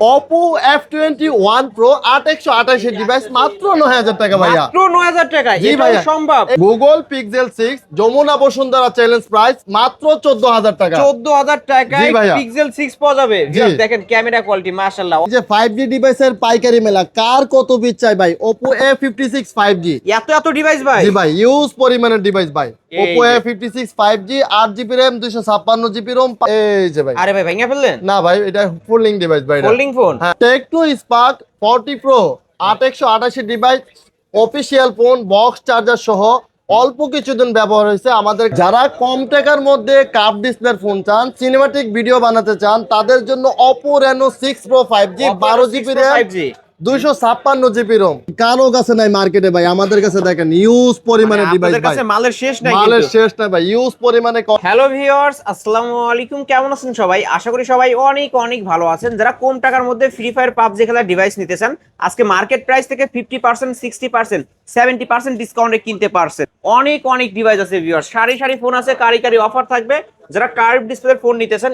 Oppo F21 Pro 8128 এর device মাত্র ৯০০০ টাকা ভাইয়া। মাত্র ৯০০০ টাকা জি এটা ভাইয়া। সম্ভব। Google Pixel 6 Jamuna Bashundhara challenge price মাত্র ১৪০০০ টাকা। ১৪০০০ টাকায় জি ভাইয়া। Pixel 6 পাওয়া যাবে। জি। দেখেন ক্যামেরা কোয়ালিটি মাশাআল্লাহ। এই যে 5G ডিভাইসের পাইকারি মেলা, কার কত পিস চাই ভাই? Oppo A56 5G। এত ডিভাইস ভাই। জি ভাই, ইউজ পরিমাণের ডিভাইস ভাই। এই Oppo যে। A56 5G 8GB RAM 256GB ROM। এই যে ভাই। আরে ভাই ভেঙে ফেললেন? না ভাই, এটা ফোল্ডিং ডিভাইস ভাই। Folding phone. হ্যাঁ, Tecno Spark 40 Pro 8128 device, official phone, box charger সহ অল্প কিছুদিন ব্যবহার হয়েছে। আমাদের যারা কম টাকার মধ্যে কার্ভ ডিসপ্লের ফোন চান, সিনেমাটিক ভিডিও বানাতে চান, তাদের জন্য Oppo Reno 6 Pro 5G 12GB RAM 5G 256GB ROM। কারো কাছে নাই মার্কেটে ভাই, আমাদের কাছে দেখেন ইউজ পরিমাণে ডিভাইস আপনাদের ভাই। কাছে মালের শেষ নাই মালের কিন্তু। শেষ নাই ভাই, ইউজ পরিমাণে। হ্যালো ভিউয়ার্স, আসসালামু আলাইকুম। কেমন আছেন সবাই? আশা করি সবাই অনেক অনেক ভালো আছেন। যারা কম টাকার মধ্যে ফ্রি ফায়ার পাবজি খেলার ডিভাইস নিতে চান, আজকে মার্কেট প্রাইস থেকে 50%, 60%, 70% ডিসকাউন্টে কিনতে পারছেন। অনেক অনেক ডিভাইস আছে ভিউয়ার্স, সারি সারি ফোন আছে, কারি অফার থাকবে। যারা কার্ভ ডিসপ্লের ফোন নিতে চান,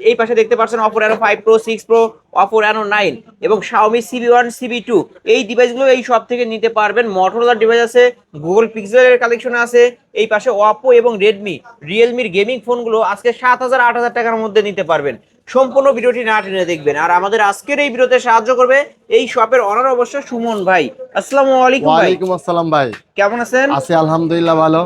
এই পাশে দেখতে পাচ্ছেন Oppo Reno 5 Pro, 6 Pro, Oppo Reno 9 এবং Xiaomi CB1, CB2 এই ডিভাইসগুলো এই সব থেকে নিতে পারবেন। Motorola ডিভাইস আছে, Google Pixel এর কালেকশন আছে, এই পাশে Oppo এবং Redmi, Realme গেমিং ফোনগুলো আজকে ৭০০০ ৮০০০ টাকার মধ্যে নিতে পারবেন। সম্পূর্ণ ভিডিওটি না টেনে দেখবেন। আর আমাদের আজকের এই ভিডিওতে সাহায্য করবে এই শপের অনার অবশ্য সুমন ভাই। আসসালামু আলাইকুম ভাই। ওয়ালাইকুম আসসালাম ভাই। কেমন আছেন? আছি আলহামদুলিল্লাহ ভালো।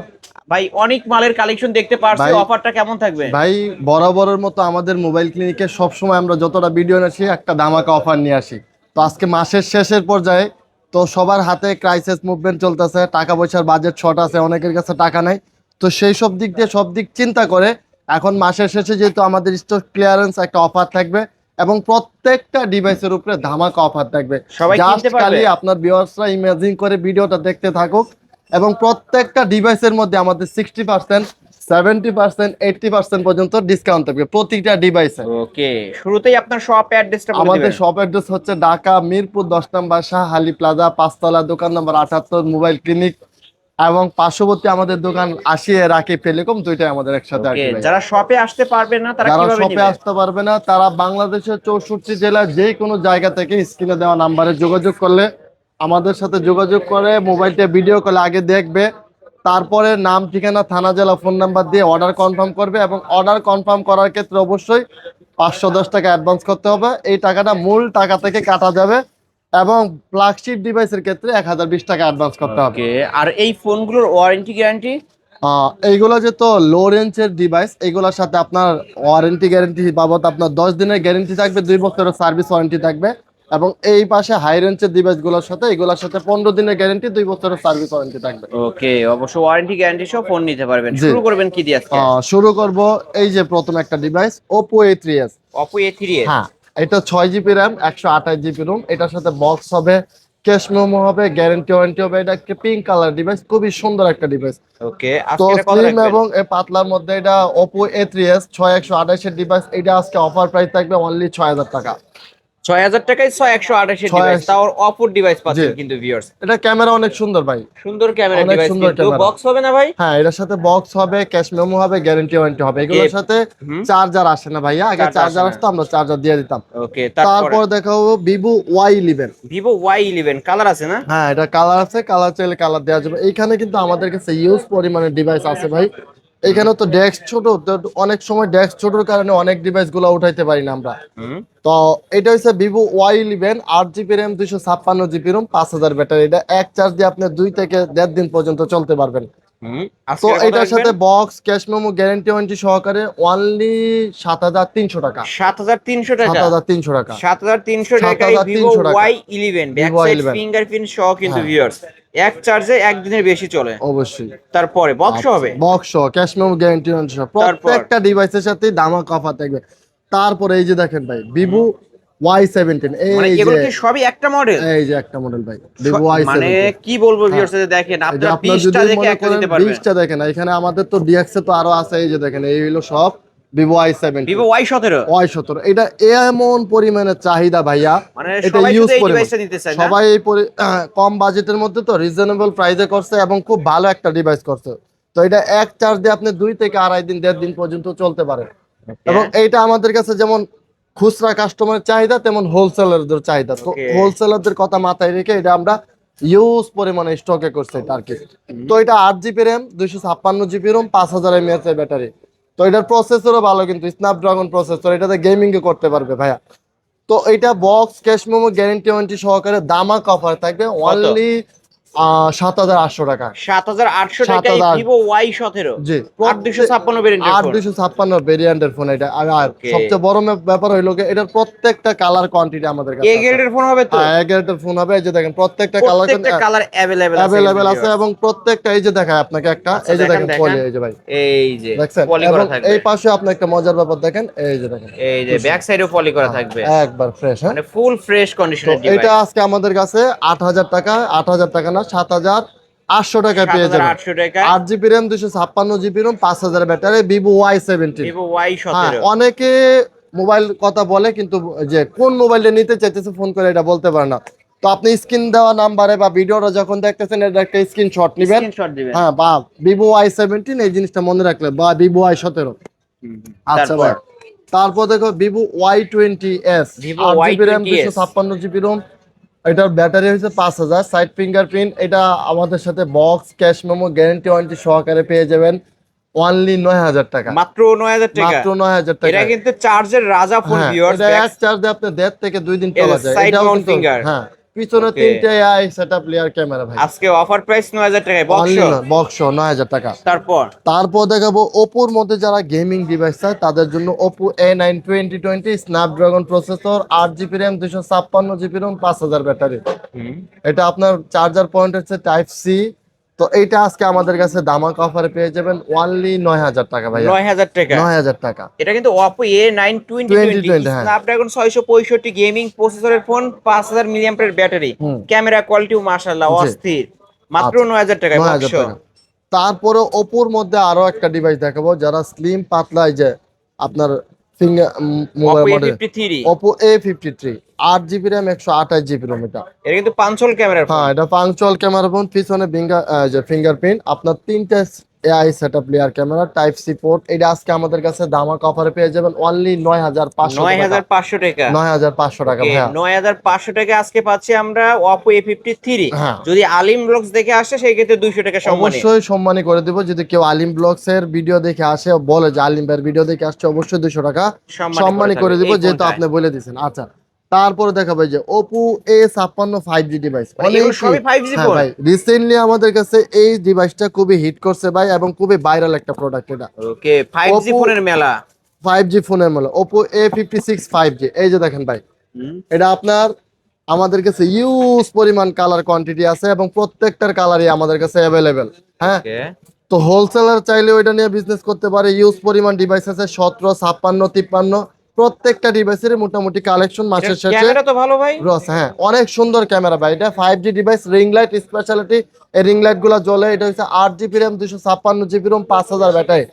ভাই অনেক মালের কালেকশন দেখতে পারছি, ভাই, অফারটা কেমন থাকবে? ভাই বরাবরের মতো আমাদের মোবাইল ক্লিনিকে সবসময় আমরা যতটা ভিডিও আসি একটা ধামাকা অফার নিয়ে আসি। তো আজকে মাসের শেষের পর্যায়ে তো সবার হাতে ক্রাইসিস মুভমেন্ট চলতেছে, টাকা পয়সার বাজেট শর্ট আছে, অনেকের কাছে টাকা নাই। তো সেই সব দিক দিয়ে সব দিক চিন্তা করে এখন মাসের শেষে যেহেতু আমাদের স্টক ক্লিয়ারেন্স একটা অফার থাকবে এবং প্রত্যেকটা ডিভাইসের উপরে ধামাকা অফার থাকবে। সবাই কিনতে পারবে। খালি আপনার ভিউয়ার্সরা ইমাজিন করে ভিডিওটা দেখতে থাকুক এবং প্রত্যেকটা ডিভাইসের মধ্যে আমাদের 60%, 70%, 80% পর্যন্ত ডিসকাউন্ট থাকবে প্রতিটা ডিভাইসে। ওকে, শুরুতেই আপনার শপ অ্যাড্রেসটা বলে আমাদের দিবেন। শপ অ্যাড্রেস হচ্ছে ঢাকা মিরপুর 10 নম্বর শাহআলী প্লাজা, ৫ তলা, দোকান নম্বর ৭৮, মোবাইল ক্লিনিক এবং পার্শ্ববর্তী আমাদের দোকান আসিয়ে রাকিব টেলিকম, দুইটাই আমাদের একসাথে ওকে, আছে। যারা শপে আসতে পারবে না তারা যারা কিভাবে শপে নেবে? আসতে পারবে না তারা বাংলাদেশের ৬৪ জেলার যে কোনো জায়গা থেকে স্ক্রিনে দেওয়া নাম্বারে যোগাযোগ করলে, আমাদের সাথে যোগাযোগ করে মোবাইলটা ভিডিও কলে আগে দেখবে, তারপরে নাম, ঠিকানা, থানা, জেলা, ফোন নাম্বার দিয়ে অর্ডার কনফার্ম করবে এবং অর্ডার কনফার্ম করার ক্ষেত্রে অবশ্যই ৫১০ টাকা অ্যাডভান্স করতে হবে। এই টাকাটা মূল টাকা থেকে কাটা যাবে এবং ফ্ল্যাগশিপ ডিভাইসের ক্ষেত্রে ১০২০ টাকা অ্যাডভান্স করতে হবে। ওকে, আর এই ফোনগুলোর ওয়ারেন্টি গ্যারান্টি? এইগুলো যে তো লো রেঞ্জের ডিভাইস, এইগুলোর সাথে আপনার ওয়ারেন্টি গ্যারেন্টি বাবদ আপনার ১০ দিনের গ্যারেন্টি থাকবে, ২ বছরের সার্ভিস ওয়ারেন্টি থাকবে এবং এই পাশে হাই রেঞ্জের ডিভাইসগুলোর সাথে এগুলোর সাথে ১৫ দিনের গ্যারেন্টি, 2 বছরের সার্ভিস ওয়ারেন্টি থাকবে। ওকে, অবশ্য ওয়ারেন্টি গ্যারান্টি সহ ফোন নিতে পারবেন। জি। শুরু করবেন কি দিয়ে আজকে? শুরু করব এই যে প্রথম একটা device Oppo A3s। Oppo A3s। হ্যাঁ, এটা 6GB RAM 128GB ROM, এটার সাথে বক্স হবে, ক্যাশ মেমো হবে, গ্যারেন্টি ওয়ারেন্টি হবে। এটা একটা পিঙ্ক কালার ডিভাইস, খুবই সুন্দর একটা ডিভাইস। ওকে, তো আজকে এটা কত স্লিম রাখবেন? এবং পাতলার মধ্যে এটা Oppo A3s 6128 এর ডিভাইস। এটা আজকে অফার প্রাইস থাকবে অনলি ৬০০০ টাকা। ৬০০০ টাকায় ৬১২৮ এর ডিভাইস, তাও Oppo ডিভাইস পাচ্ছেন জি। কিন্তু ভিউয়ার্স। এটা ক্যামেরা অনেক সুন্দর ভাই, সুন্দর ক্যামেরা অনেক ডিভাইস, সুন্দর কিন্তু ক্যামেরা। বক্স হবে না ভাই? হ্যাঁ, এটার সাথে বক্স হবে, ক্যাশ মেমো হবে, গ্যারেন্টি ওয়ারেন্টি হবে। এগুলোর সাথে চার্জার আসে না ভাইয়া, আগে চার্জার চার্জার আসে না। আসতো, আমরা চার্জার দিয়ে দিতাম। ওকে, তারপর দেখাবো Vivo Y11। Vivo Y11 colour আছে না? হ্যাঁ, এটা কালার আছে, কালার চাইলে কালার দেওয়া যাবে। এইখানে কিন্তু আমাদের কাছে ইউজ পরিমাণের ডিভাইস আছে ভাই। এখানে তো ডেস্ক ছোট, তো অনেক সময় ডেস্ক ছোটর কারণে অনেক ডিভাইস গুলো উঠাইতে পারি না আমরা। তো এটা হচ্ছে Vivo Y11 8GB RAM 256GB ROM 5000 battery. এটা এক চার্জ দিয়ে আপনি ২ থেকে ১.৫ দিন পর্যন্ত চলতে পারবেন। তো এটার সাথে box, cash memo, guarantee warranty সহকারে অনলি ৭৩০০ টাকা। ৭৩০০ টাকা। ৭৩০০ টাকা। ৭৩০০ টাকায় Vivo ৭৩০০ টাকা। Y11 back Vivo side Y11 fingerprint সহ কিন্তু হ্যাঁ। ভিউয়ার্স এক চার্জে একদিনের বেশি চলে। অবশ্যই। তারপরে বক্স হবে, box cash memo, guarantee warranty সহ প্রত্যেকটা ডিভাইসের সাথে ধামাকা অফার থাকবে। তারপরে এই যে দেখেন ভাই Vivo Y17। মানে এই এগুলো যে কি সবই একটা মডেল? এই যে একটা মডেল ভাই Vivo মানে Y17। কি বলবো ভিউয়ার্স, দেখেন এই যে আপনারা আপনার 20টা যদি দেখে মনে একটা করেন নিতে পারবেন। 20টা দেখেন, এখানে আমাদের তো DX এ তো আরো আছে। এই যে দেখেন এই হলো সব Vivo Y17, Vivo Y17। Y17 এটা এমন পরিমাণে চাহিদা ভাইয়া, মানে এটা সবাই ইউজ শুধু এই পরিমাণ ডিভাইসটা নিতে চায় না? সবাই এই কম বাজেটের মধ্যে তো রিজনেবল প্রাইসে করছে এবং খুব ভালো একটা ডিভাইস করছে। তো এটা এক চার্জ দিয়ে আপনি ২ থেকে আড়াই দিন ১.৫ দিন পর্যন্ত চলতে পারে। এবং এইটা আমাদের কাছে যেমন খুচরা কাস্টমারের চাহিদা তেমন হোলসেলারদের চাহিদা। তো Okay. হোলসেলারদের কথা মাথায় রেখে এটা আমরা ইউজ পরিমাণে স্টকে করছি এটা আর কি। তো এটা 8 GB RAM 256 GB ROM 5000 mAh এর ব্যাটারি। তো এটার প্রসেসরও ভালো, কিন্তু স্ন্যাপড্রাগন প্রসেসর, এটাতে গেমিং এ করতে পারবে ভাইয়া। তো এটা box cash memo guarantee warranty সহকারে দামাক অফার থাকবে অনলি 7800 টাকা। 7800 টাকায় 7000 ভিভো Y17 জি 8256 ভেরিয়েন্টের ফোন। 8256 ভেরিয়েন্টের ফোন এটা। আর Okay. সবচেয়ে বড় ব্যাপার হইলো কি, এটার প্রত্যেকটা কালার কোয়ান্টিটি আমাদের কাছে এ আছে। গ্রেডের ফোন হবে তো? হ্যাঁ, এগারোটার ফোন হবে। এই যে দেখেন প্রত্যেকটা প্রত্যেকটা কালার अवेलेबल আছে। অ্যাভেলেবেল আছে এবং প্রত্যেকটা এই যে দেখায় আপনাকে একটা, আচ্ছা, এই যে দেখেন, দেখেন পলি, এই যে ভাই এই যে দেখছেন, পলি এবং করা থাকবে। এই পাশে আপনি একটা মজার ব্যাপার দেখেন, এই যে দেখেন এই যে ব্যাক সাইডেও পলি করা থাকবে, একবার ফ্রেশ। হ্যাঁ, মানে ফুল ফ্রেশ তো কন্ডিশনের এটা ডিভাইস। আজকে আমাদের কাছে 8000 টাকা, 8000 টাকা না 7800 টাকায় পেয়ে যাবেন। 7800 টাকা 8 GB RAM 256 GB ROM 5000 battery Vivo Y17। Vivo হ্যাঁ, Y17। অনেকে মোবাইল কথা বলে কিন্তু যে কোন মোবাইলটা নিতে চাইতেছে ফোন করে এটা বলতে পারে না। তো আপনি স্ক্রিন দেওয়া নাম্বারে বা ভিডিওটা যখন দেখতেছেন এটা একটা স্ক্রিনশট নেবেন। স্ক্রিনশট দিবেন। হ্যাঁ, বা ভিভো Y17 এই জিনিসটা মনে রাখলে, বা ভিভো Y17। আচ্ছা তারপর ভাই, তারপর দেখো Vivo Y20s Vivo 8 GB RAM Y20s 256 GB Rome, এটার ব্যাটারি হচ্ছে 5000, সাইড ফিঙ্গারপ্রিন্ট। এটা আমাদের সাথে box cash memo guarantee warranty সহকারে পেয়ে যাবেন অনলি 9000 টাকা। মাত্র 9000 টাকা। মাত্র 9000 টাকা। এটা কিন্তু চার্জের রাজা ফোন হ্যাঁ, ভিউয়ার্স। এটা এক চার্জে আপনি 1.5 থেকে 2 দিন এই যে চলা যায়। side এটাও mount কিন্তু finger। হ্যাঁ, পিছনে Okay. 3টে AI সেটআপ লেয়ার ক্যামেরা ভাই। আজকে অফার প্রাইস 9000 টাকায় বক্স। অনলি বক্স 9000 টাকা। তারপর দেখাবো ওপোর মধ্যে যারা গেমিং ডিভাইস চায় তাদের জন্য Oppo A9 2020 Snapdragon processor 8 GB RAM 256 GB ROM 5000 battery. এটা আপনার চার্জার পয়েন্ট হচ্ছে টাইপ সি। তো এইটা আজকে আমাদের কাছে দামাক অফারে পেয়ে যাবেন অনলি 9000 টাকা ভাই। 9000 টাকা। 9000 টাকা। এটা কিন্তু Oppo A9 2020 হ্যাঁ। স্ন্যাপড্রাগন 665 গেমিং প্রসেসরের ফোন, 5000 মিলিঅ্যাম্পিয়ার ব্যাটারি, ক্যামেরা কোয়ালিটিও মাশাআল্লাহ জি। অস্থির। মাত্র আচ্ছা। 9000 টাকায় 9000 বক্স। টাকা। তারপরে ওপোর মধ্যে আরো একটা ডিভাইস দেখাবো যারা স্লিম পাতলা, এই যে আপনার finger mobile Oppo model A53। Oppo A53 8 GB RAM 128 GB ROM. এটা এটা কিন্তু পাঁচল ক্যামেরার ফোন। হ্যাঁ, এটা পাঞ্চুয়াল ক্যামেরা ফোন, পিছনে যে ফিঙ্গারপ্রিন্ট, আপনার 3টে AI setup layer camera, type C port. এটা আজকে আমাদের কাছে দামাক অফারে পেয়ে যাবেন অনলি 9500 টাকা। 9500 টাকা। 9500 টাকা Okay, ভাইয়া। 9500 টাকা আজকে পাচ্ছি আমরা Oppo A53। হ্যাঁ। যদি আলিম ব্লগস দেখে আসে সেই ক্ষেত্রে 200 টাকা সম্মানী। অবশ্যই সম্মানী করে দিব। যদি কেউ আলিম ব্লগস এর ভিডিও দেখে আসে, বলে যে আলিম ভাইয়ের ভিডিও দেখে আসছে, অবশ্যই 200 টাকা সম্মানী করে দিব, থাকবে এই যেহেতু ফোনটায়। আপনি বলে দিয়েছেন। আচ্ছা, তারপরে দেখাবো এই যে Oppo A56 5G ডিভাইস। মানে এগুলো সবই 5G হ্যাঁ ফোন? ভাই, রিসেন্টলি আমাদের কাছে এই ডিভাইসটা খুবই হিট করছে ভাই, এবং খুবই ভাইরাল একটা প্রোডাক্ট এটা। ওকে, 5G Oppo- ফোনের মেলা। 5G ফোনের মূল্য Oppo A56 5G। এই যে দেখেন ভাই, এটা আপনার আমাদের কাছে ইউজ পরিমাণ কালার কোয়ান্টিটি আছে এবং প্রত্যেকটার কালারই আমাদের কাছে অ্যাভেলেবেল। হ্যাঁ, ওকে, তো হোলসেলার চাইলে ওইটা নিয়ে বিজনেস করতে পারে। ইউজ পরিমাণ ডিভাইস আছে 17, 56, 53, প্রত্যেকটা ডিভাইসের মোটামুটি কালেকশন মাসের শেষে ক্যামেরা তো ভালো ভাই। রয়েছে। হ্যাঁ, অনেক সুন্দর ক্যামেরা ভাই। এটা 5G device, ring light speciality, এই রিং লাইট গুলা জ্বলে। এটা হচ্ছে 8 GB RAM 256 GB ROM 5000 battery,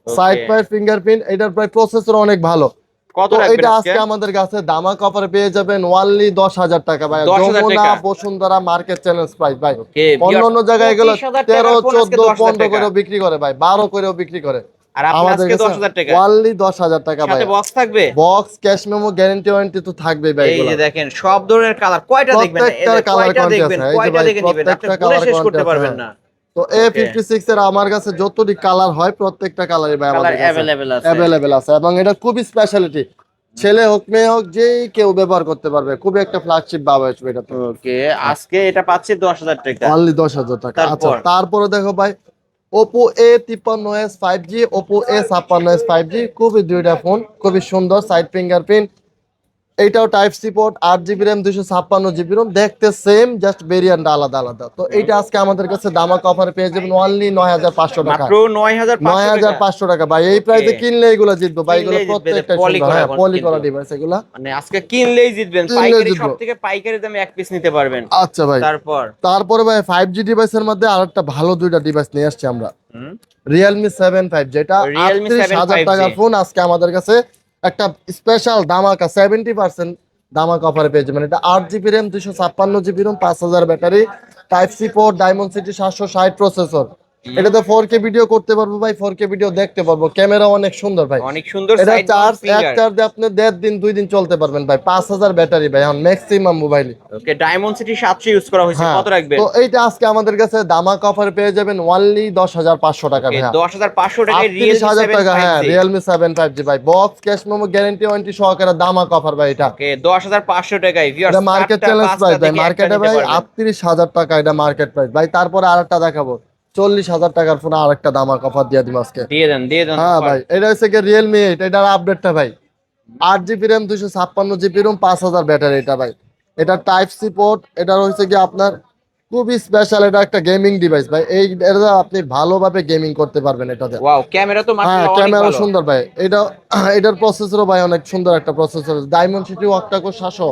side পাই ফিঙ্গারপ্রিন্ট। এটার প্রায় প্রসেসর অনেক ভালো। কত তো রাখবেন এটা আজকে? আজকে আমাদের কাছে দামাক অফারে পেয়ে যাবেন অনলি 10000 টাকা ভাই। 10,000 যমুনা টাকা। বসুন্ধরা মার্কেট চ্যালেঞ্জ প্রাইস ভাই। Okay, অন্য জায়গায় গেলে 25,000 13, টাকার ফোন আজকে 14, 10,000 15 টাকা। করেও বিক্রি করে ভাই, 12 করেও বিক্রি করে। আর আপনি আমাদের আজকে কাছে 10,000 টাকা। অনলি 10000 টাকা ভাই। সাথে বক্স থাকবে। Box cash memo guarantee warranty তো থাকবে ভাই। এই যে দেখেন সব ধরনের কালার, কয়টা দেখবেন? প্রত্যেকটার কালার কয়টা কোয়ান্টিটি দেখবেন? আছে। এই যে কয়টা ভাই, দেখে নেবেন? আপনি প্রত্যেকটা পুরো কালার শেষ করতে কোয়ান্টিটি পারবেন আছে। না। তো A56 এর আমার কাছে যতটি কালার হয় প্রত্যেকটা কালারই ভাই কালার আমাদের কাছে available আছে। অ্যাভেলেবেল আছে, এবং এটা খুবই স্পেশালিটি। ছেলে হোক মেয়ে হোক যেই কেউ ব্যবহার করতে পারবে। খুবই একটা ফ্ল্যাগশিপ ভাব আসবে এটা। ওকে, আজকে এটা পাচ্ছি 10,000 টাকা। অনলি 10000 টাকা। আচ্ছা, তারপর? তারপরে দেখো ভাই Oppo A53s 5G, Oppo A56s 5G, খুবই দুইটা ফোন খুবই সুন্দর, সাইড ফিঙ্গারপ্রিন্ট। এইটাও type C port, 8 GB RAM 256 GB ROM, দেখতে সেম, জাস্ট ভেরিয়েন্ট আলাদা আলাদা। তো এইটা আজকে আমাদের কাছে দামাক অফারে পেয়ে যাবেন অনলি 9500 টাকা। মাত্র 9500 টাকা। 9500 টাকা ভাই। এই প্রাইসে Okay. কিনলে এগুলো জিতবো ভাই। এগুলো কিনলেই জিতবে, প্রত্যেকটা পলি সুন্দর। করা হ্যাঁ, এখন পলি করা কিন্তু। ডিভাইস এগুলা। মানে আজকে কিনলেই জিতবেন। কিনলেই পাইকারি জিতবো। সব থেকে পাইকারি দামে এক পিস নিতে পারবেন। আচ্ছা ভাই, তারপর তারপরে ভাই 5G ডিভাইসের মধ্যে আরেকটা ভালো দুইটা ডিভাইস নিয়ে আসছি আমরা। Realme 7 5G, যেটা Realme 7 38000 5G টাকার ফোন। আজকে আমাদের কাছে একটা স্পেশাল দামাকা 70% দামাকা অফারে পেয়ে যাবেন। এটা 8 GB RAM 256 GB ROM 5000 battery, type C port, Dimensity 760 processor. এটাতে 4K ভিডিও করতে পারবো ভাই, 4K ভিডিও দেখতে পারবো, ক্যামেরা অনেক সুন্দর ভাই, অনেক সুন্দর এটা সাইড চার্জ এক ফিঙ্গার। চার্জে আপনি 1.5 দিন 2 দিন চলতে পারবেন ভাই, 5000 ব্যাটারি ভাই এখন ম্যাক্সিমাম মোবাইল। ওকে, ডায়মন্ড সিটি 700 ইউজ করা হয়েছে, হ্যাঁ, কত রাখবেন? তো এইটা আজকে আমাদের কাছে দামাক অফারে পেয়ে যাবেন অনলি 10500 টাকা ওকে, ভাইয়া, 10500 টাকায় রিয়েলমি 38000 7 টাকা। হ্যাঁ, 5G। রিয়েলমি 7 5G ভাই, box cash memo guarantee warranty সহকারে দামাক অফার ভাই এটা। ওকে, 10500 টাকায় ভিউয়ার্স এটা মার্কেট চ্যালেঞ্জ প্রাইস ভাই, মার্কেটে ভাই 38000 টাকা এটা মার্কেট প্রাইস ভাই। তারপরে আরেকটা দেখাবো 40000 টাকার ফোন, আরেকটা দামাক অফার দিয়ে দিব আজকে। দিয়ে দেন দিয়ে দেন। হ্যাঁ ভাই, এটা হচ্ছে কি রিয়েলমি 8, এটার আপডেটটা ভাই 8 GB RAM 256 GB ROM 5000 battery এটা ভাই। এটা টাইপ সি পোর্ট, এটা হচ্ছে কি আপনার খুবই স্পেশাল, এটা একটা গেমিং ডিভাইস ভাই, এটা আপনি ভালোভাবে গেমিং করতে পারবেন এটাতে। ওয়াও, ক্যামেরা তো হ্যাঁ, মাশাআল্লাহ অনেক ক্যামেরা ভালো। সুন্দর ভাই, এটার প্রসেসরও ভাই অনেক সুন্দর একটা প্রসেসর, ডায়মন্ড সিটি অক্টাকোর 700।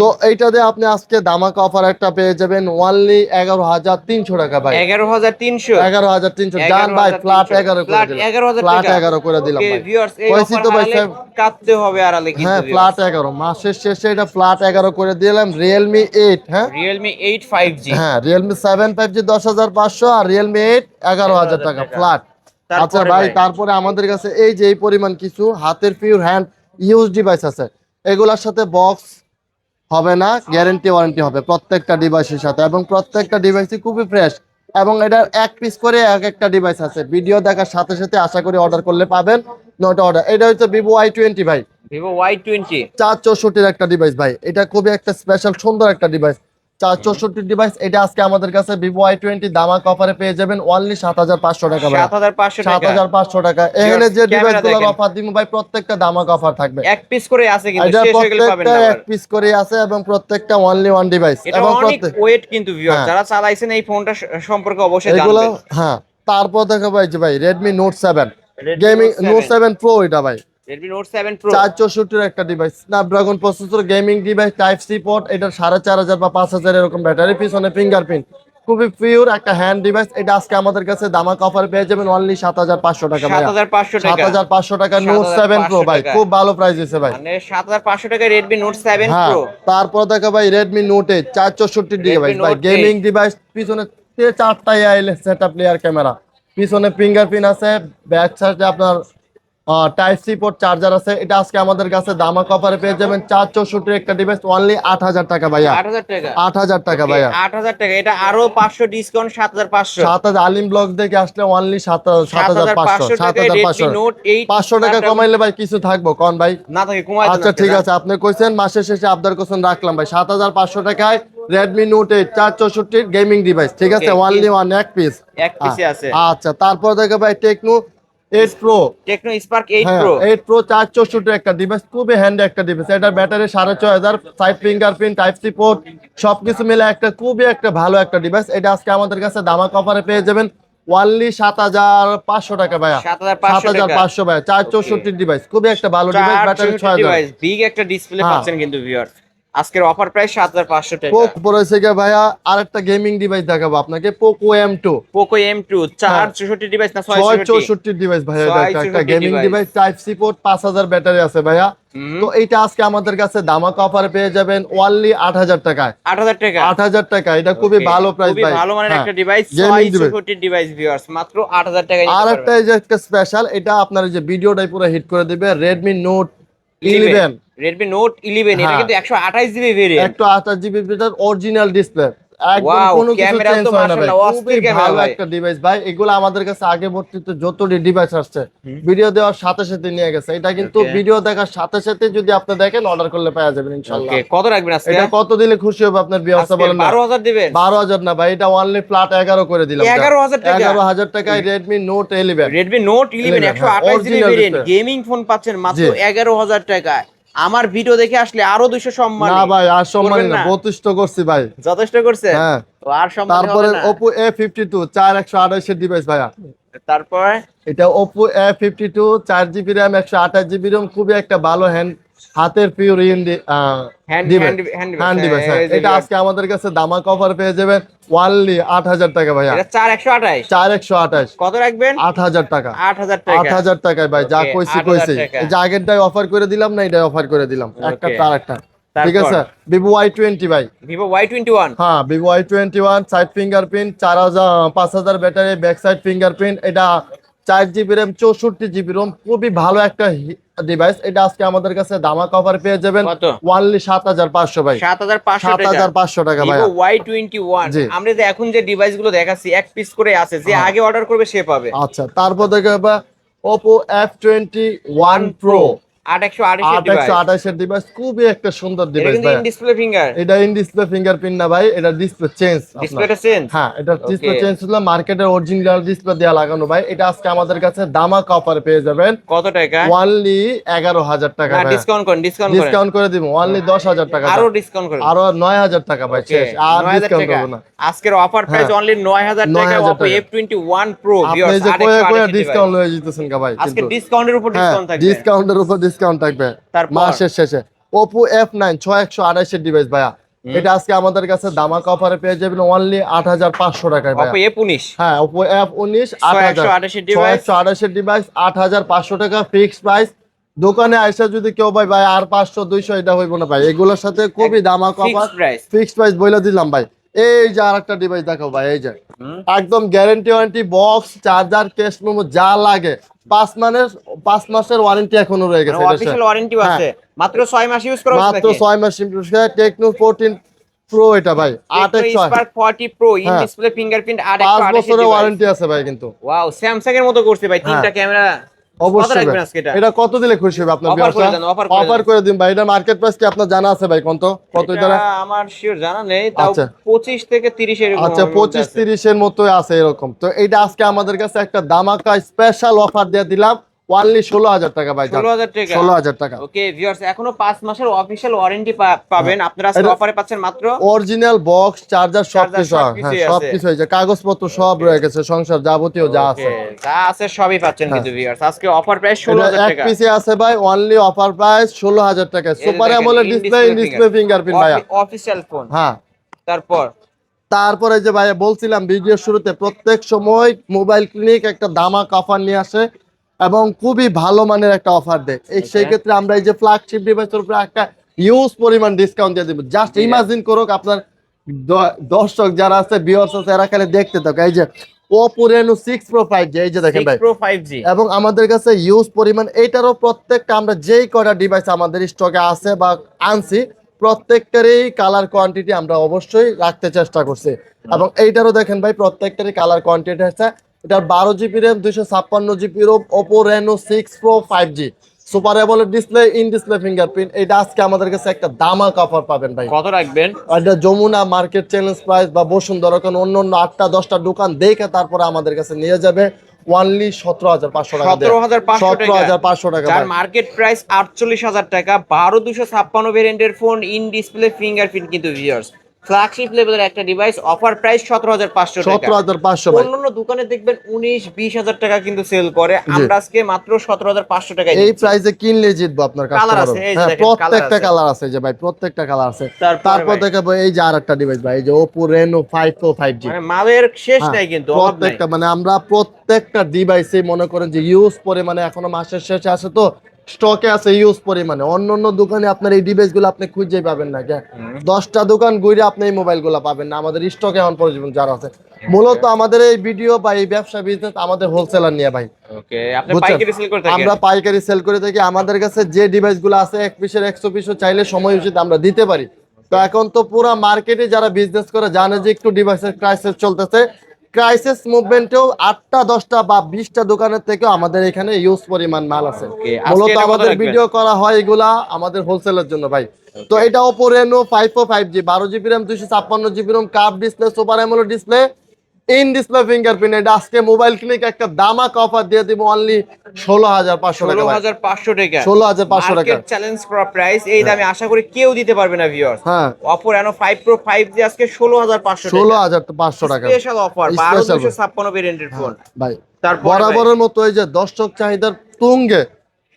তো এইটাতে আপনি আজকে দামাকা অফার একটা পেয়ে যাবেন অনলি 11300 টাকা ভাই। 11300। 11300 জান ভাই, ফ্ল্যাট 11 করে ফ্ল্যাট দিলাম, 11000 ফ্ল্যাট টাকা। 11 করে দিলাম ওকে ভাই। ভিউয়ার্স, এই কইছি অফার তো ভাই, হারালে কাটতে হবে আড়ালে কিন্তু। হ্যাঁ, ফ্ল্যাট 11 মাসের শেষে এটা ফ্ল্যাট 11 করে দিলাম। রিয়েলমি 8, হ্যাঁ রিয়েলমি 8 5G। হ্যাঁ, রিয়েলমি 7 5G 10500 আর রিয়েলমি 8 11000 টাকা ফ্ল্যাট। আচ্ছা ভাই, তারপরে আমাদের কাছে এই যে এই পরিমাণ কিছু হাতের পিওর হ্যান্ড ইউজ ডিভাইস আছে, এগুলোর সাথে বক্স হবে না, গ্যারান্টি ওয়ারেন্টি হবে প্রত্যেকটা ডিভাইসের সাথে, এবং প্রত্যেকটা ডিভাইসই খুবই ফ্রেশ, এবং এটার এক পিস করে এক একটা ডিভাইস আছে। ভিডিও দেখার সাথে সাথে আশা করি অর্ডার করলে পাবেন, নয়টা অর্ডার। এটা হচ্ছে ভিভো Y20 ভাই, ভিভো Y20 464 একটা ডিভাইস ভাই, এটা খুবই একটা স্পেশাল সুন্দর একটা ডিভাইস, 464 ডিভাইস। এটা আজকে আমাদের কাছে ভিভো Y20 দামাক অফারে পেয়ে যাবেন অনলি 7500 টাকা ভাই, 7500 টাকা। 7500 টাকা। এখানে যে ডিভাইসগুলোর অফার দিব ভাই প্রত্যেকটা দামাক অফার থাকবে, এক পিস করে আছে কিন্তু, এটা শেষ হয়ে গেলে পাবেন প্রত্যেকটা না এক পিস করে আছে, এবং প্রত্যেকটা অনলি ওয়ান ডিভাইস, এটা এবং অনেক ওয়েট কিন্তু ভিউয়ার, হ্যাঁ। যারা চালাইছেন এই ফোনটা সম্পর্কে অবশ্যই এগুলো জানবেন। হ্যাঁ। তারপর দেখা ভাই যে ভাই Redmi Note 7 Redmi gaming, Note 7 Note 7 Pro এটা ভাই Redmi Note 7 Pro 464 একটা device, Snapdragon processor, gaming device, type C port, এটার 4500 বা 5000 এরকম ব্যাটারি, পিছনে ফিঙ্গারপ্রিন্ট, খুবই পিওর একটা হ্যান্ড ডিভাইস। এটা আজকে আমাদের কাছে দামাক অফার পেয়ে যাবেন অনলি 7500 টাকা ভাই, 7500 টাকা। 7500 টাকা Note 7 Pro ভাই, খুব ভালো প্রাইস দিয়েছে ভাই, মানে 7500 টাকা Redmi Note 7 হ্যাঁ। Pro। তারপর দেখা ভাই Redmi Note 8 464 ডিভাইস ভাই, Note গেমিং ডিভাইস, পিছনে 4টা আইএলএস সেটআপ লেয়ার ক্যামেরা, পিছনে ফিঙ্গারপ্রিন্ট আছে, ব্যাক সাইডে আপনার টাইপ সি পোর্ট চার্জার আছে। এটা আজকে আমাদের কাছে দামাক অফারে পেয়ে যাবেন 464 একটা ডিভাইস অনলি 8000 টাকা ভাইয়া, 8000 টাকা। 8000 টাকা ভাইয়া, 8000 টাকা। এটা আরো 500 ডিসকাউন্ট, 7500। 7000 আলিম ব্লগ দেখে আসলে অনলি 7500, 7500 Note 8 500 টাকা কমাইলে ভাই কিছু থাকবো কোন ভাই? না থাকে কমাই দেন। আচ্ছা ঠিক আছে, আপনি কইছেন মাসের শেষে আবদার কোশ্চেন রাখলাম ভাই, 7500 টাকায় Redmi Note 8 464 গেমিং ডিভাইস, ঠিক আছে, অনলি ওয়ান এক পিস, এক পিসে আছে। আচ্ছা তারপর দেখো ভাই Tecno 8 Pro, Tecno Spark 8 হ্যাঁ, Pro 8 Pro 464 একটা ডিভাইস, খুবই হ্যান্ডি একটা ডিভাইস, এটার battery 6500, side fingerprint, type C port সবকিছু মিলে একটা খুবই একটা ভালো একটা ডিভাইস। এটা আজকে আমাদের কাছে দামাক অফারে পেয়ে যাবেন অনলি 7500 টাকা ভাইয়া, 7500 ভাইয়া, 464 ডিভাইস, খুবই একটা ভালো ডিভাইস, ব্যাটারি 6000 ডিভাইস, বিগ একটা ডিসপ্লে পাচ্ছেন কিন্তু ভিউয়ার। আজকের অফার প্রাইস 7500 টাকা। পোকো পড়েছে কি ভাইয়া, আরেকটা গেমিং ডিভাইস দেখাবো আপনাকে, Poco M2, Poco M2 464 device না 664 ডিভাইস ভাইয়া, এটা একটা gaming device, type C port, 5000 battery আছে ভাইয়া। তো এইটা আজকে আমাদের কাছে দামাক অফারে পেয়ে যাবেন অনলি 8000 টাকায়, 8000 টাকা। 8000 টাকা, এটা খুবই ভালো প্রাইস খুবই ভাই, ভালো মানের হ্যাঁ, একটা device, gaming device. 664 device viewers, মাত্র 8000 টাকায় নিতে আর পারবেন। একটা এই যে একটা স্পেশাল, এটা আপনার এই যে ভিডিওটাই পুরো হিট করে দিবে, Redmi Note 11, Redmi Note 11, এটা হ্যাঁ। কিন্তু 128 জিবি ভেরিয়েন্ট, একটা 28 জিবি অরিজিনাল ডিসপ্লে, একদম Wow, কোনো কিছু ক্যামেরা চেঞ্জ তো হয় না ভাই, মাশাআল্লাহ অস্থির খুবই ক্যামেরা ভালো ভাই। একটা ডিভাইস ভাই। এগুলো আমাদের কাছে আগে বর্তিত যতটি ডিভাইস আসছে ভিডিও দেওয়ার সাথে সাথে নিয়ে গেছে, এটা কিন্তু Okay. ভিডিও দেখার সাথে সাথে যদি আপনি দেখেন অর্ডার করলে পাওয়া যাবেন ইনশাআল্লাহ। ওকে, কত রাখবেন আজকে? এটা কত দিলে খুশি হবে আপনার বিয়ারটা বলেন না? 12000 দিবেন? 12000 না ভাই, এটা অনলি ফ্ল্যাট 11 করে দিলাম, 11000 টাকা। 11000 টাকায় Redmi Note 11, Redmi Note 11 128 GB original variant display। Gaming phone পাচ্ছেন মাত্র জি। 11000 টাকায়। আমার ভিডিও দেখে আসলে আরো 200 সম্মান। না ভাই আর সম্মানী করবেন না, না? 32 করছি ভাই, যথেষ্ট করছে। হ্যাঁ। তো আর সম্মান তারপরে হবে না। Oppo A52 4128 এর ডিভাইস ভাইয়া, তারপর এটা Oppo A52 4GB RAM 128GB ROM, খুবই একটা ভালো হাতের পিওর হ্যান্ড ডিভাইস। এটা আজকে আমাদের কাছে দামাক অফার পেয়ে যাবেন অনলি 8000 টাকা ভাইয়া, এটা 4128। 4128, কত রাখবেন? 8000 টাকা, 8000 টাকা। 8000 টাকায় ভাই, যা Okay, কইছি 8000 কইছি, টাকা। এই যে আগেরটাই অফার করে দিলাম না, এটাই অফার করে দিলাম, একটা Okay. তার একটা। ঠিক আছে ভিভো Y20 ভাই, ভিভো Y21। হ্যাঁ Vivo Y21 side fingerprint 5000 battery, back side fingerprint, এটা 4 GB র্যাম 64 GB রোম, খুবই ভালো একটা ডিভাইস। এটা আজকে আমাদের কাছে দামা কভার পেয়ে যাবেন কত? ওনলি 7500 ভাই, 7500 টাকা ভাই। Vivo Y21। জি। আমরা যে এখন যে ডিভাইস গুলো দেখাচ্ছি এক পিস করে আছে, যে আগে অর্ডার করবে সে পাবে। আচ্ছা তারপর দেখে Oppo F21 Pro 8128 এর ডিভাইস, খুবই একটা সুন্দর এটা ডিভাইস কিন্তু ভাই। ইন ডিসপ্লে ফিঙ্গার, এটা ইন ডিসপ্লে ফিঙ্গারপ্রিন্ট না ভাই, এটা ডিসপ্লে চেঞ্জ। ডিসপ্লেটা চেঞ্জ। হ্যাঁ এটা ডিসপ্লে Okay. চেঞ্জ হলো, মার্কেটের অরিজিনাল ডিসপ্লে দেয়া লাগানো ভাই। এটা আজকে আমাদের কাছে দামাক অফার পেয়ে যাবেন কত টাকা? ওনলি 11000 টাকা না ভাই। ডিসকাউন্ট করেন, ডিসকাউন্ট করেন, ডিসকাউন্ট করে দিব ওনলি 10000 টাকা, আরো ডিসকাউন্ট করেন, আরো 9000 টাকা ভাই, শেষ আর 9000 ডিসকাউন্ট টাকা। করব না। আজকের অফার প্রাইস হ্যাঁ। অনলি 9000 টাকা 9000 Oppo টাকা। F21 Pro আপনি ভিউয়ার্স। যে কয়ে ডিসকাউন্ট লয়ে যেতেছেন কা ভাই, আজকে কিন্তু ডিসকাউন্টের উপর ডিসকাউন্ট থাকবে। ডিসকাউন্টের উপর ডিসকাউন্ট থাকবে তারপর? মাসের শেষে। Oppo F9 6128 এর ডিভাইস ভাইয়া, এটা আজকে আমাদের কাছে দামাক অফারে পেয়ে যাবেন অনলি 8500 টাকায় ভাইয়া। Oppo F19। হ্যাঁ Oppo F19 6128 এর ডিভাইস। 6128 এর ডিভাইস 8500 টাকা ফিক্সড প্রাইস। দোকানে আইসা যদি কেউ ভাই আর 500 200 এটা হইব না ভাই, এগুলোর সাথে খুবই দামাক offer, fixed price. Fixed price বইলা দিলাম ভাই। এই যে আরেকটা ডিভাইস দেখাও ভাই, এই যে একদম guarantee warranty, box charger case memo যা লাগে, 5 মাসের ওয়ারেন্টি এখনো রয়ে গেছে। অফিশিয়াল ওয়ারেন্টি হ্যাঁ। আছে, মাত্র 6 মাস ইউজ করা হচ্ছে মাত্র নাকি? 6 মাস টেকনো 14 প্রো, এটা ভাই 8x6 Spark 40 Pro ইন হ্যাঁ। ডিসপ্লে ফিঙ্গারপ্রিন্ট 5 8128 বছরের ওয়ারেন্টি আছে ভাই কিন্তু। ওয়াও, স্যামসাং এর মতো করছে ভাই, তিনটা হ্যাঁ। ক্যামেরা। কত অবশ্যই রাখবেন ভাই। আজকে এটা? এটা কত দিলে খুশি হবে আপনার Offer ভিউয়ার্সরা? করে দেন, offer করে অফার দেন। করে দিন ভাই। এটা মার্কেট প্রাইস কি আপনার জানা আছে ভাই? কত কত এটা? এটা আমার শিওর জানা নেই, তাও আচ্ছা। 25 থেকে 30 এরকম। আচ্ছা 25-30 এর মতো আছে এরকম। তো এইটা আজকে আমাদের কাছে একটা দামাকা স্পেশাল অফার দিয়ে দিলাম অনলি 16000 টাকা ভাই। 16000 টাকা। 16000 টাকা। ওকে ভিউয়ার্স, এখনো 5 মাসের অফিশিয়াল ওয়ারেন্টি পাবেন আপনারা, আজকে এটা- অফারে পাচ্ছেন মাত্র। অরিজিনাল বক্স চার্জার সবকিছু, হ্যাঁ সবকিছুই আছে। সবকিছু হয়েছে, কাগজপত্র সব রয়ে গেছে, সংসার যাবতীয় যা আছে। Okay, যা আছে সবই পাচ্ছেন কিন্তু ভিউয়ার্স। আজকে অফার প্রাইস এটা 16000 এক টাকা। পিসে আছে ভাই অনলি অফার প্রাইস 16000 টাকা। Super AMOLED display, in display fingerprint ভাইয়া। Official phone. হ্যাঁ তারপর তারপরে যে ভাইয়া বলছিলাম ভিডিওর শুরুতে, প্রত্যেক সময় মোবাইল ক্লিনিক একটা দামাক অফার নিয়ে আসে এবং খুবই ভালো মানের একটা অফার দেয়। সেই ক্ষেত্রে আমরা এই যে ফ্ল্যাগশিপ ডিভাইসের উপরে একটা হিউজ পরিমাণ ডিসকাউন্ট দিয়ে দিব। জাস্ট ইমাজিন করুক আপনার দর্শক যারা আছে, ভিউয়ার্স আছে, এরা খালি দেখতে থাকো। এই যে Oppo Reno 6 Pro 5G, এই যে দেখেন 6 ভাই, Pro 5G। এবং আমাদের কাছে ইউজ পরিমাণ, এইটারও প্রত্যেকটা আমরা যেই কয়টা ডিভাইস আমাদের স্টকে আছে বা আনছি, প্রত্যেকটারই কালার কোয়ান্টিটি আমরা অবশ্যই রাখতে চেষ্টা করছি। এবং এইটারও দেখেন ভাই প্রত্যেকটারই কালার কোয়ান্টিটি আছে। এটার 12 GB RAM 256 GB ROM Oppo Reno 6 Pro 5G, super AMOLED display, in display fingerprint. এটা আজকে আমাদের কাছে একটা দামাক অফার পাবেন ভাই। কত রাখবেন? এটা যমুনা মার্কেট চ্যালেঞ্জ প্রাইস বা বসুন্ধরা কোন অন্য 8টা-10টা দোকান দেখে তারপরে আমাদের কাছে নিয়ে যাবে অনলি 17500 টাকা। 17500 টাকা যার ভাই। মার্কেট প্রাইস 48000 টাকা। 12256 ভেরিয়েন্টের ফোন, ইন ডিসপ্লে ফিঙ্গারপ্রিন্ট কিন্তু ভিউয়ার্স। ফ্ল্যাগশিপ লেভেলের একটা ডিভাইস, অফার প্রাইস 17500 টাকা। 17500 ভাই। অন্যান্য দোকানে দেখবেন 19-20 টাকা কিন্তু সেল করে, আমরা আজকে মাত্র 17500 টাকায় এই দিচ্ছি। প্রাইসে কিনলে জিতবো আপনার Colour কাস্টমার। আছে, এই যে হ্যাঁ দেখেন, প্রত্যেকটা colour আছে। কালার আছে যে ভাই, প্রত্যেকটা কালার আছে। তারপরে ভাই? দেখাবো এই যে আরেকটা ডিভাইস ভাই, এই যে Oppo Reno 5 Pro 5G। মানে মালের শেষ নাই কিন্তু, অভাব নাই। প্রত্যেকটা মানে আমরা প্রত্যেকটা ডিভাইসে মনে করেন যে ইউজ পরিমাণে, এখনো মাসের শেষে আসে তো স্টকে আছে ইউজ পরিমাণে। অন্য দোকানে আপনার এই ডিভাইসগুলো আপনি খুঁজেই পাবেন না। 10টা দোকান ঘুরে আপনি এই মোবাইলগুলো পাবেন না। আমাদের স্টকে এখন পর্যন্ত যারা আছে, মূলত আমাদের এই ভিডিও বা এই ব্যবসা বিজনেস আমাদের হোলসেলার নিয়ে ভাই। ওকে, আপনি বুঝছেন? পাইকারি সেল করে থাকেন? আমরা পাইকারি সেল করে থাকি। আমাদের কাছে যে ডিভাইসগুলো আছে 1 পিসের 100 পিসও চাইলে সময় উচিত আমরা দিতে পারি। তো এখন তো পুরো মার্কেটে যারা বিজনেস করে জানে যে একটু ডিভাইসের ক্রাইসিস চলতেছে। ক্রাইসিস মুভমেন্টেও 8টা-10টা বা 20টা দোকানের থেকেও আমাদের এখানে ইউজ পরিমাণ মাল আছে। Okay, আজকে মূলত এটা কত আমাদের রাখবেন? ভিডিও করা হয় এগুলা আমাদের হোলসেলের জন্য ভাই। তো এটা Oppo Reno 5 Pro 5G, 12 GB RAM 256 GB ROM, curve display, super AMOLED display, in display fingerprint. এটা আজকে মোবাইল ক্লিনিক একটা দামাক অফার দিয়ে দিব অনলি 16500 টাকা ভাই। 16500 টাকা। 16500 টাকা। মার্কেট চ্যালেঞ্জ করা প্রাইস, এই দামে আশা করি কেউ দিতে পারবে না ভিউয়ার্স। হ্যাঁ Oppo Reno 5 Pro 5G আজকে 16500 টাকা। 16500 টাকা স্পেশাল অফার, Special 12256 ভেরিয়েন্টের ফোন। ভাই। তারপরে বরাবরের মতো এই যে দর্শক চাহিদার তুঙ্গে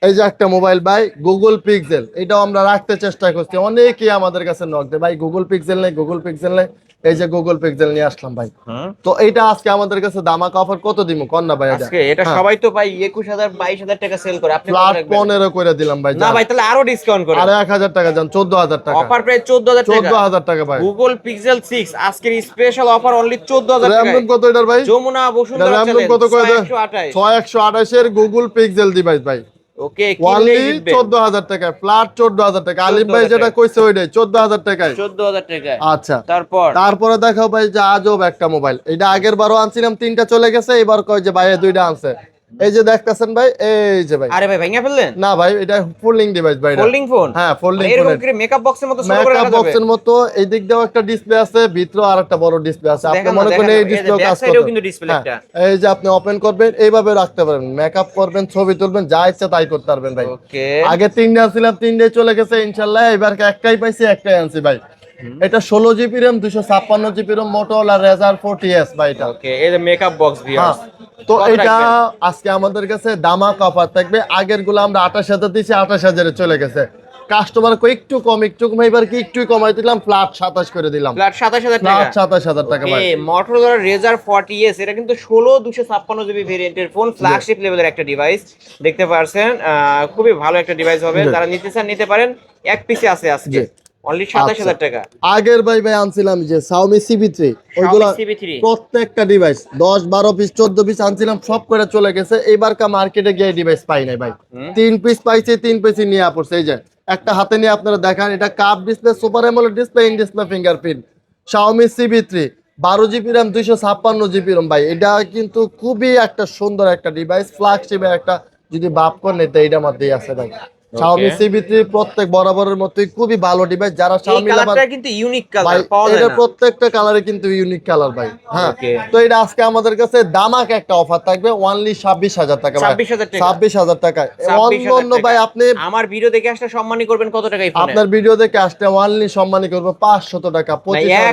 এই যে একটা মোবাইল ভাই, গুগল পিক্সেল, এটাও আমরা রাখতে চেষ্টা করছি। অনেকেই আমাদের কাছে নক দেয় ভাই গুগল পিক্সেল নেই, গুগল পিক্সেল নেই। এই যে গুগল পিক্সেল নিয়ে আসলাম ভাই। তো এইটা আজকে আমাদের কাছে দামাকা অফার কত দিমু কোন না ভাই? আজকে এটা সবাই তো ভাই 21000 22000 টাকা সেল করে, আপনি কত ফ্ল্যাট রাখবেন? 15 করে দিলাম ভাই। না ভাই তাহলে আরো ডিসকাউন্ট করে আরো 1000 টাকা যান, 14000 টাকা অফার প্রাইস 14000 টাকা। 14000 টাকা ভাই। গুগল পিক্সেল 6 আজকের স্পেশাল অফার অনলি 14000 র‍্যাম টাকা। রুম কত এটার ভাই? Jamuna Bashundhara RAM ROM challenge কত করে দেন? 6128 6128 এর গুগল পিক্সেল ডিভাইস ভাই। ওকে ওনলি কিনলেই জিতবেন 14000 টাকা, ফ্ল্যাট 14000 টাকা। আলিম ভাই 14,000 যেটা কইছে ওইটাই 14000 টাকায়। 14000 টাকা। আচ্ছা, তারপরে দেখাও ভাই যে আজব একটা মোবাইল। এটা আগের বারও আনছিলাম, 3টা চলে গেছে, এবার কয় যে ভাই 2টা আনছে। এই যে দেখতেছেন ভাই, এই যে ভাই। আরে ভাই ভাঙা ফেললেন? না ভাই, এটা ফোল্ডিং ডিভাইস ভাই। Folding phone? হ্যাঁ, ফোল্ডিং ফোন। এরকম করে মেকআপ বক্সের মতো ছোট করে রাখা মেকআপ যাবে? বক্সের মতো এই দিক দিয়েও একটা ডিসপ্লে আছে, ভিতরে আরেকটা বড় ডিসপ্লে আছে। আপনি মনে করেন এই ডিসপ্লে কাজ ব্যাক সাইডেও কিন্তু করবে। ডিসপ্লে একটা। এই যে আপনি ওপেন করবেন, এইভাবে রাখতে পারবেন, মেকআপ করবেন, ছবি তুলবেন, যা ইচ্ছা তাই করতে পারবেন ভাই। ওকে আগে 3টা ছিলাম, 3টাই চলে গেছে ইনশাআল্লাহ। এবার একটাই পাইছি, একটাই আনছি ভাই। এটা 16 GB RAM, 256 GB RAM, Motorola Razr 40s ভাই এটা। ওকে এই যে মেকআপ বক্স ভিউয়ার্স। তো এটা আজকে আমাদের কাছে দামাকা অফার থাকবে। আগের গুলো আমরা 28000 দিয়েছি, 28000 এ চলে গেছে। কাস্টমার কো একটু কম এবার কি একটু কমাই দিলাম, ফ্ল্যাট 27 করে দিলাম। ফ্ল্যাট 27000 টাকা। ফ্ল্যাট 27000 টাকা ভাই। ওকে Motorola Razr 40s এটা কিন্তু 16 জিবি ভেরিয়েন্টের ফোন, ফ্ল্যাগশিপ লেভেলের একটা ডিভাইস দেখতে পারছেন। খুবই ভালো একটা ডিভাইস হবে, যারা নিতে চান নিতে পারেন। এক পিসে আছে আজকে অনলি 27000 টাকা। আগের ভাই আনছিলাম যে Xiaomi CB3, ওইগুলো CB3 প্রত্যেকটা ডিভাইস 10 12 পিস 14 পিস আনছিলাম, সব করে চলে গেছে। এবারকা মার্কেটে গিয়ে ডিভাইস পাই নাই ভাই। 3 পিস পাইছি, 3 পিসই নিয়ে পড়ছে। এই যে একটা হাতে নিয়ে আপনারা দেখান, এটা cup display, super AMOLED display, in display fingerprint, Xiaomi CB3, 12 GB RAM, 256 GB RAM ভাই। এটা কিন্তু খুবই একটা সুন্দর একটা ডিভাইস, ফ্ল্যাগশিপের একটা যদি বাপ করেন এটা এইটার মধ্যেই আছে ভাই। Xiaomi CB3 প্রত্যেক বরাবরের মতোই খুবই ভালো ডিভাইস। যারা Xiaomi কালারটা কিন্তু ইউনিক কালার পাওয়া যায় এটা না। প্রত্যেকটা কালারে কিন্তু ইউনিক কালার ভাই। হ্যাঁ, তো এটা আজকে আমাদের কাছে দামাক একটা অফার থাকবে, অনলি 26000 টাকা ভাই। 26000 টাকা। 26000 টাকা। অন্য ভাই আপনি আমার ভিডিও দেখে আসলে সম্মানী করবেন কত টাকা এই ফোনে? আপনার ভিডিও দেখে আসলে অনলি সম্মানী করব 500 টাকা,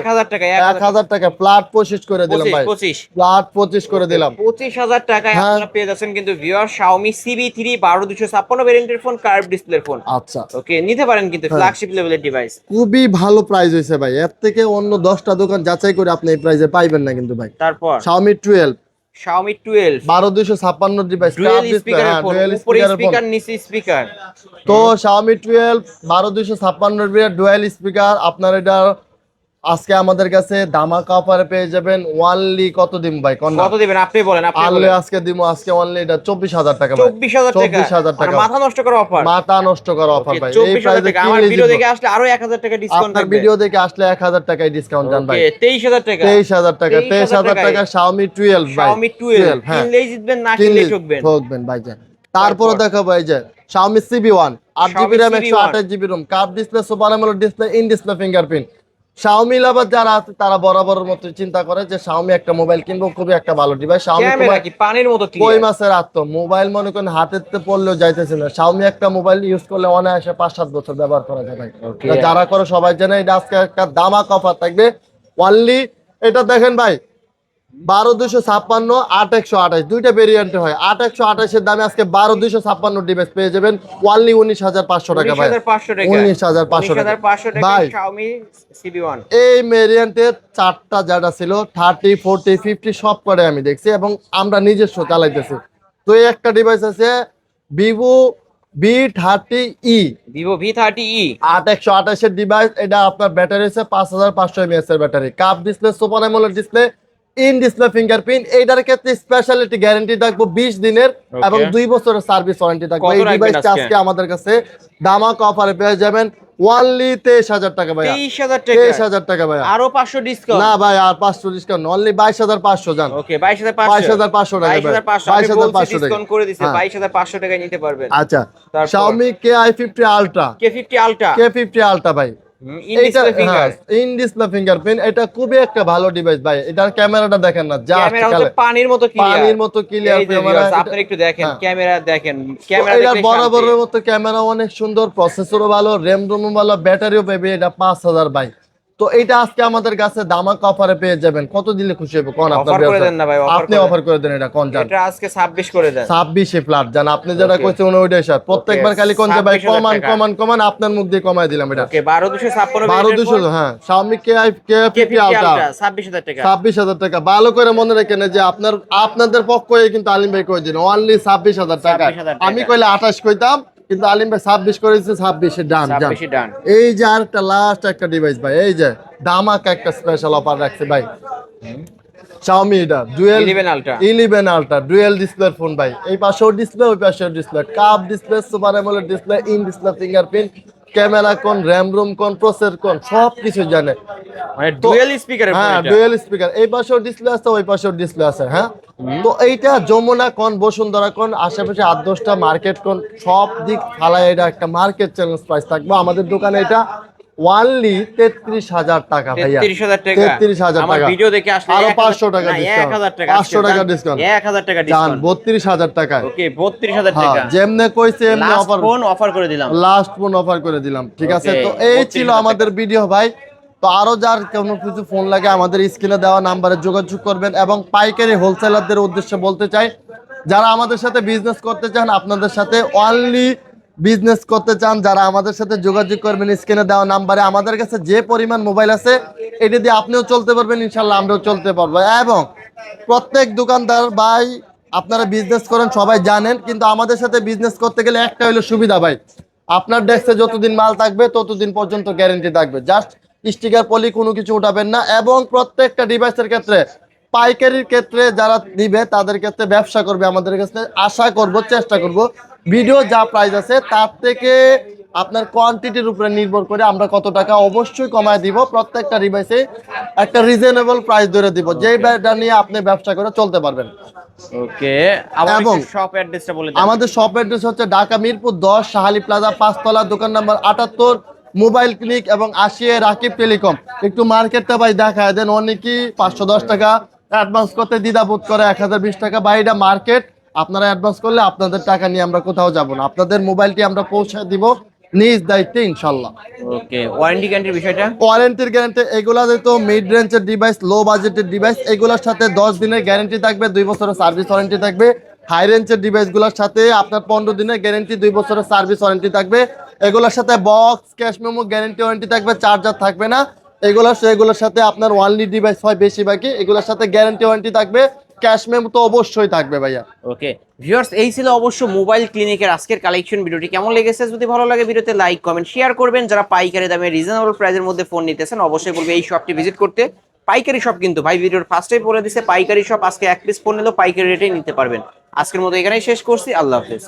1000 টাকা, 1000 টাকা ফ্ল্যাট 25 করে দিলাম ভাই। 25 ফ্ল্যাট 25 করে দিলাম। 25000 টাকায় আপনারা পেয়ে যাচ্ছেন কিন্তু ভিউয়ার Xiaomi CB3 12256 ভেরিয়েন্টের ফোন, কার্ভ ডিসপ্লের ফোন। আচ্ছা, ওকে নিতে পারেন কিন্তু ফ্ল্যাগশিপ লেভেলের ডিভাইস। খুবই ভালো প্রাইস হইছে ভাই। এর থেকে অন্য 10টা দোকান যাচাই করে আপনি এই প্রাইসে পাইবেন না কিন্তু ভাই। তারপর Xiaomi 12 12256 ডিভাইস, ডুয়াল স্পিকারের ফোন, উপরে স্পিকার নিচে স্পিকার। তো Xiaomi 12 12256 ডুয়াল স্পিকার আপনার এটা আজকে আমাদের কাছে ধামাকা অফারে পেয়ে যাবেন। ওয়ানলি কত দিন ভাই? কত দিবেন আপনি বলেন? আপনি আনলে বলেন। আজকে দিমু, আজকে অনলি এটা 24000 টাকা ভাই। 24000 টাকা। 24000 টাকা। মাথা নষ্ট করা অফার। মাথা নষ্ট করা অফার ভাই। এই 24000 প্রাইসে টাকা। আমার ভিডিও দেখে আসলে আরো 1000 টাকা ডিসকাউন্ট আপনার থাকবে। ভিডিও দেখে আসলে 1000 টাকায় ডিসকাউন্ট জান ভাই। ওকে 23000 টাকা। 23000 টাকা। 23000 টাকা Xiaomi 12 ভাই। Xiaomi 12 কিনলেই জিতবেন, না কিনলেই ঠকবেন। ঠকবেন ভাই জান। তারপরে দেখাবো এই যে Xiaomi CB1 8GB RAM, 128GB ROM, curve display, super AMOLED display, in display fingerprint. Xiaomi লাভার যারা আছে তারা বরাবরের মতো চিন্তা করে যে Xiaomi একটা মোবাইল কিনবো, খুবই একটা ভালো ডিভাইস। Xiaomi ক্যামেরা কি পানির মতো কই ক্লিয়ার। মাছের আত্ম মোবাইল মনে করেন হাতেতে পড়লেও যাইতেছে না। Xiaomi একটা মোবাইল ইউজ করলে অনায়াসে 5-7 বছর ব্যবহার করা যায় ভাই। এটা যারা করে সবাই জানে। এটা আজকে একটা দামাক অফার থাকবে অনলি। এটা দেখেন ভাই 12256 8128 দুইটা ভেরিয়েন্টে হয়। 8128 এর দামে আজকে 12256 ডিভাইস পেয়ে যাবেন অনলি 19500 টাকা ভাই। 19500 টাকা ভাই। Xiaomi CB1 এই ভেরিয়েন্টের 4টা যেটা ছিল 30 40 50 সব করে আমি দেখছি এবং আমরা নিজস্ব চালাইতেছি। তো এই একটা ডিভাইস আছে Vivo V30e, Vivo V30e 8128 এর ডিভাইস। এটা আপনার ব্যাটারি আছে 5500 mAh এর battery, cup display, super AMOLED display, in display fingerprint. এইটার ক্ষেত্রে স্পেশালিটি গ্যারান্টি থাকবো 20 দিনের এবং 2 বছরের সার্ভিস ওয়ারেন্টি থাকবে। এই ডিভাইসটা আজকে আমাদের কাছে দামাক অফারে পেয়ে যাবেন অনলি 23000 টাকা ভাই। 23000 টাকা। 23000 টাকা ভাই। আরো 500 ডিসকাউন্ট। না ভাই আর 500 ডিসকাউন্ট, অনলি 22500 জান। ওকে 22500 22500 টাকা ভাই। 22500 ডিসকাউন্ট করে দিয়েছে। 22500 টাকায় নিতে পারবেন। আচ্ছা, Xiaomi Ki50 Ultra, K50 Ultra, K50 Ultra ভাই। In display finger, in display fingerprint. এটা খুবই একটা ভালো ডিভাইস ভাই। এটার ক্যামেরাটা দেখেন না, যা ক্যামেরা হচ্ছে পানির মতো ক্লিয়ার। পানির মতো ক্লিয়ার ক্যামেরা। আপনি একটু দেখেন ক্যামেরা, দেখেন ক্যামেরা এটা দেখলে বরাবরের মতো ক্যামেরা অনেক সুন্দর, প্রসেসরও ভালো, RAM ROM ভালো, ব্যাটারিও পাবে। এটা 5000 ভাই। তো এইটা আজকে আমাদের কাছে দামাক অফারে পেয়ে যাবেন। কত দিলে খুশি হবে কোন আপনার অফার করে ব্যবসা? দেন না ভাই, আপনি অফার করে দেন এটা কোন জান? এটা আজকে 26 করে দেন। 26 ফ্ল্যাট জান, আপনি যেটা Okay. কইছেন ওইটাই স্যার। প্রত্যেকবার খালি কোন যে ভাই 26,000 কমান টাকা। কমান কমান, আপনার মুখ দিয়ে কমায় দিলাম এটা। ওকে 12256 12200, হ্যাঁ Xiaomi K50 Ultra 26000 টাকা। 26,000 টাকা। ভালো করে মনে রাখেন যে আপনাদের পক্ষ হয়ে কিন্তু আলিম ভাই কই দিন অনলি 26,000 টাকা। 26,000 টাকা। আমি কইলে 28 কইতাম, কিন্তু আলিম ভাই 26 করে দিয়েছে। 26 এ ডান জান। 26 ডান। এই যে আরেকটা লাস্ট একটা ডিভাইস ভাই, এই যে ধামাকা একটা স্পেশাল অফার রাখছে ভাই। Xiaomi এটা dual 11 ultra dual display phone ভাই। এই পাশেও ডিসপ্লে, ওই পাশেও display, cup display, super AMOLED display, in display fingerprint, camera কোন, র‍্যাম রোম কোন, প্রসেসর কোন, সব কিছু জানে। মানে ডুয়াল স্পিকারের ফোন হ্যাঁ এটা। ডুয়েল স্পিকার, এই পাশেও ডিসপ্লে আছে, ওই পাশেও ডিসপ্লে আছে। হ্যাঁ তো এইটা যমুনা কোন, বসুন্ধরা কোন, আশেপাশে 8-10টা মার্কেট কোন, সব দিক ফালায় এটা একটা মার্কেট চ্যালেঞ্জ প্রাইস থাকবে আমাদের দোকানে। এটা ওয়ানলি 33,000 টাকা ভাইয়া। 33,000 টাকা। 33,000 আমার টাকা। ভিডিও দেখে আসলে আরো 1000 500 টাকা না, ডিসকাউন্ট, 1000 টাকা 500 টাকা ডিসকাউন্ট, 1000 টাকা জান ডিসকাউন্ট। 32,000 টাকায়। ওকে 32000 হ্যাঁ টাকা। যেমনে কইছে এমনি লাস্ট অফার, ফোন অফার করে দিলাম। লাস্ট ফোন অফার করে দিলাম। ঠিক আছে, Okay, তো এই 32,000 ছিল আমাদের ভিডিও ভাই। তো আরো যার কোনো কিছু ফোন লাগে আমাদের স্ক্রিনে দেওয়া নাম্বারে যোগাযোগ করবেন। এবং পাইকারি হোলসেলারদের উদ্দেশ্যে বলতে চাই, যারা আমাদের সাথে বিজনেস করতে চান, আপনাদের সাথে অনলি বিজনেস করতে চান, যারা আমাদের সাথে যোগাযোগ করবেন স্ক্রিনে দেওয়া নাম্বারে। আমাদের কাছে যে পরিমাণ মোবাইল আছে এটা দিয়ে আপনিও চলতে পারবেন, ইনশাল্লাহ আমরাও চলতে পারবো। এবং প্রত্যেক দোকানদার ভাই আপনারা বিজনেস করেন সবাই জানেন, কিন্তু আমাদের সাথে বিজনেস করতে গেলে একটা হলো সুবিধা ভাই, আপনার ডেস্কে যতদিন মাল থাকবে ততদিন পর্যন্ত গ্যারেন্টি থাকবে। জাস্ট স্টিকার পলি কোনো কিছু উঠাবেন না। এবং প্রত্যেকটা ডিভাইসের ক্ষেত্রে, পাইকারির ক্ষেত্রে যারা নিবে তাদের ক্ষেত্রে ব্যবসা করবে আমাদের কাছে, আশা করব, চেষ্টা করব ভিডিও যা প্রাইস আছে তার থেকে আপনার কোয়ান্টিটির উপরে নির্ভর করে আমরা কত টাকা অবশ্যই কমায় দিব। প্রত্যেকটা ডিভাইসে একটা রিজনেবল প্রাইস ধরে দিব, যেই ব্যাটা নিয়ে আপনি ব্যবসা করে চলতে পারবেন। ওকে আবার এবং শপ অ্যাড্রেসটা বলে দেন। আমাদের শপ অ্যাড্রেস হচ্ছে ঢাকা মিরপুর 10 শাহালি প্লাজা 5 তলা, দোকান নাম্বার 78, মোবাইল ক্লিনিক এবং 80 রাকিব টেলিকম। একটু মার্কেটটা ভাই দেখায় দেন। অনেকেই 510 টাকা অ্যাডভান্স করতে দ্বিধাবোধ করে, 1020 টাকা। ভাই এটা মার্কেট, আপনারা অ্যাডভান্স করলে আপনাদের টাকা নিয়ে আমরা কোথাও যাব না, আপনাদের মোবাইলটি আমরা পৌঁছে দিব নিজ দায়িত্বে ইনশাল্লাহ। ওকে ওয়ারেন্টি গ্যারান্টির বিষয়টা? ওয়ারেন্টির গ্যারান্টি এগুলা যেহেতু মিড রেঞ্জের ডিভাইস, লো বাজেটের ডিভাইস, এগুলোর সাথে 10 দিনের গ্যারান্টি থাকবে, 2 বছরের সার্ভিস ওয়ারেন্টি থাকবে। হাই রেঞ্জের ডিভাইসগুলোর সাথে আপনার 15 দিনের গ্যারান্টি, 2 বছরের সার্ভিস ওয়ারেন্টি থাকবে। এগুলোর সাথে box, cash memo, guarantee warranty থাকবে, চার্জার থাকবে না। এগুলোর সাথে আপনার ওয়ানলি ডিভাইস হয় বেশিরভাগই, এগুলোর সাথে গ্যারান্টি ওয়ারেন্টি থাকবে, ক্যাশ মেমো তো অবশ্যই থাকবে ভাইয়া। ওকে ভিউয়ার্স, এই ছিল অবশ্য মোবাইল ক্লিনিকের আজকের কালেকশন। ভিডিওটি কেমন লেগেছে যদি ভালো লাগে ভিডিওতে লাইক কমেন্ট শেয়ার করবেন। যারা পাইকারি দামে রিজনেবল প্রাইসের মধ্যে ফোন নিতেছেন অবশ্যই বলবে এই শপটি ভিজিট করতে। পাইকারি শপ কিন্তু ভাই ভিডিওর ফার্স্টেই বলে দিছে পাইকারি শপ, আজকে এক পিস ফোন নিলেও পাইকারি রেটেই নিতে পারবেন। আজকের মতো এখানেই শেষ করছি, আল্লাহ হাফেজ।